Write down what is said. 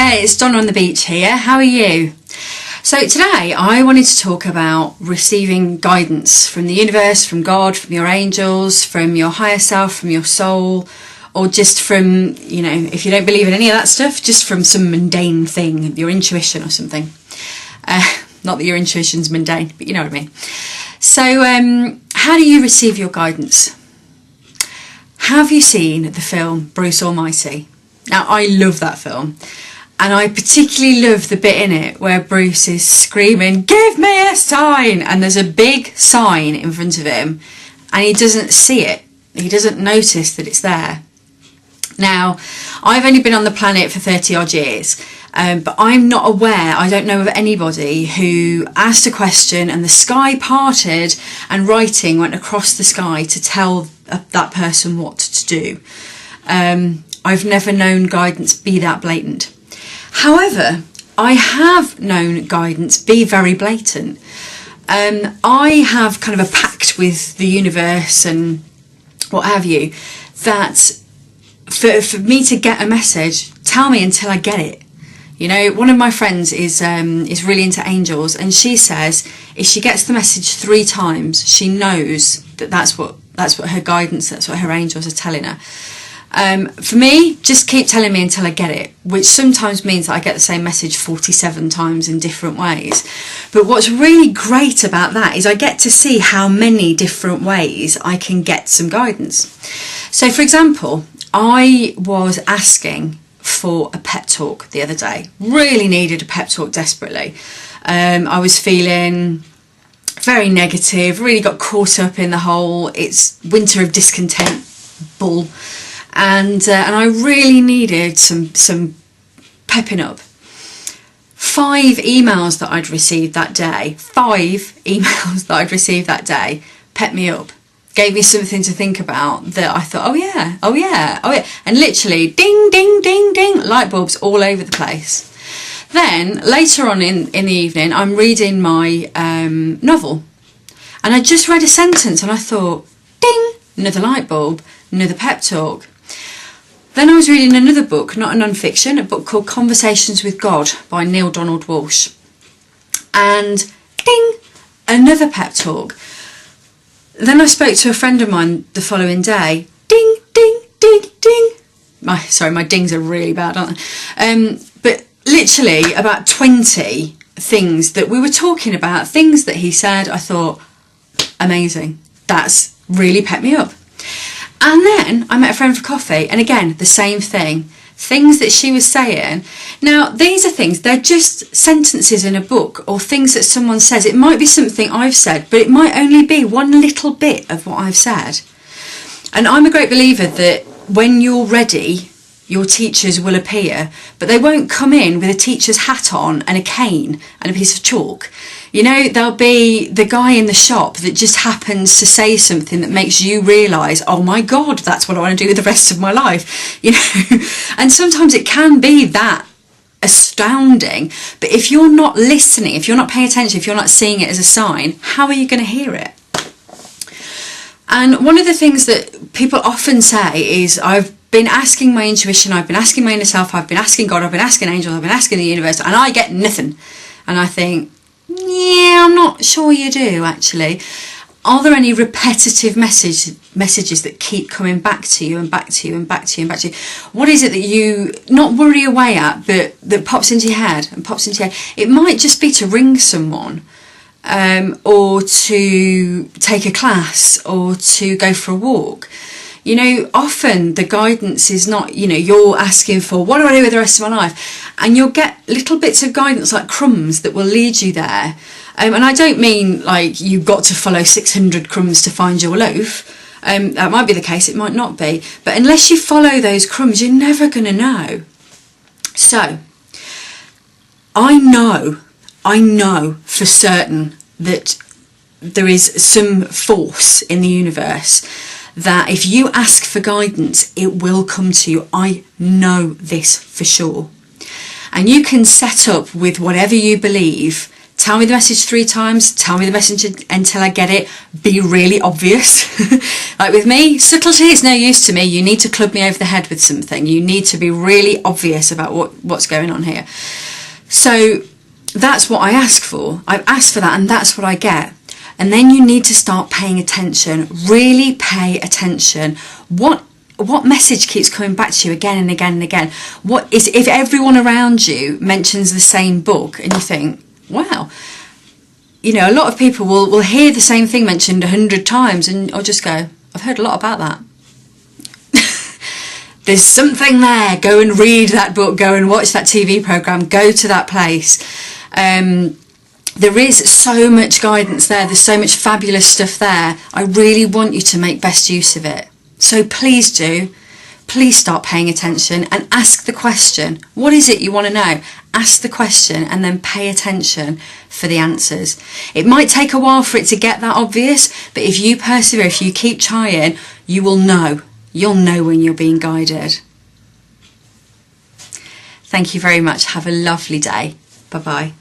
there, it's Donna on the beach here. How are you? So today I wanted to talk about receiving guidance from the universe, from God, from your angels, from your higher self, from your soul, or just from, if you don't believe in any of that stuff, just from some mundane thing, your intuition or something. Not that your intuition's mundane, but you know what I mean. So how do you receive your guidance? Have you seen the film Bruce Almighty? Now, I love that film, and I particularly love the bit in it where Bruce is screaming, "Give me a sign!" and there's a big sign in front of him, and he doesn't see it. He doesn't notice that it's there. Now, I've only been on the planet for 30 odd years, but I'm not aware, I don't know of anybody who asked a question and the sky parted and writing went across the sky to tell that person what to do. I've never known guidance be that blatant. However, I have known guidance be very blatant. I have kind of a pact with the universe and what have you, that for me to get a message, tell me until I get it. One of my friends is really into angels, and she says if she gets the message 3 times, she knows that's what her guidance, that's what her angels are telling her. For me, just keep telling me until I get it, which sometimes means that I get the same message 47 times in different ways. But what's really great about that is I get to see how many different ways I can get some guidance. So, for example, I was asking for a pep talk the other day. Really needed a pep talk desperately. I was feeling very negative, really got caught up in the whole "it's winter of discontent" bull. And I really needed some pepping up. 5 emails that I'd received that day, pepped me up, gave me something to think about, that I thought, oh yeah. And literally, ding, ding, ding, ding, light bulbs all over the place. Then later on in the evening, I'm reading my novel, and I just read a sentence and I thought, ding, another light bulb, another pep talk. Then I was reading another book, not a non-fiction, a book called Conversations with God by Neil Donald Walsh. And ding, another pep talk. Then I spoke to a friend of mine the following day. Ding, ding, ding, ding. My dings are really bad, aren't they? But literally about 20 things that we were talking about, things that he said, I thought, amazing. That's really pepped me up. And then I met a friend for coffee, and again, the same thing. Things that she was saying. Now, these are things, they're just sentences in a book or things that someone says. It might be something I've said, but it might only be one little bit of what I've said. And I'm a great believer that when you're ready, your teachers will appear, but they won't come in with a teacher's hat on and a cane and a piece of chalk. There'll be the guy in the shop that just happens to say something that makes you realise, oh my God, that's what I want to do with the rest of my life. And sometimes it can be that astounding, but if you're not listening, if you're not paying attention, if you're not seeing it as a sign, how are you going to hear it? And one of the things that people often say is, I've been asking my intuition, I've been asking my inner self, I've been asking God, I've been asking angels, I've been asking the universe, and I get nothing. And I think, yeah, I'm not sure you do, actually. Are there any repetitive messages that keep coming back to you and back to you and back to you and back to you? What is it that you not worry away at, but that pops into your head and pops into your head? It might just be to ring someone, or to take a class, or to go for a walk. Often the guidance is not, you're asking for, what do I do with the rest of my life? And you'll get little bits of guidance like crumbs that will lead you there. And I don't mean like you've got to follow 600 crumbs to find your loaf. That might be the case, it might not be. But unless you follow those crumbs, you're never going to know. So, I know for certain that there is some force in the universe that if you ask for guidance, it will come to you. I know this for sure. And you can set up with whatever you believe Tell me the message 3 times, tell me the message until I get it. Be really obvious. Like with me, subtlety is no use to me. You need to club me over the head with something. You need to be really obvious about what's going on here. So that's what I ask for. I've asked for that, and that's what I get. And then you need to start paying attention. Really pay attention. What message keeps coming back to you again and again and again? What is, if everyone around you mentions the same book and you think, wow, you know, a lot of people will hear the same thing mentioned 100 times and I'll just go, I've heard a lot about that. There's something there. Go and read that book. Go and watch that TV programme. Go to that place. There is so much guidance there. There's so much fabulous stuff there. I really want you to make best use of it. So please do. Please start paying attention and ask the question. What is it you want to know? Ask the question and then pay attention for the answers. It might take a while for it to get that obvious, but if you persevere, if you keep trying, you will know. You'll know when you're being guided. Thank you very much. Have a lovely day. Bye-bye.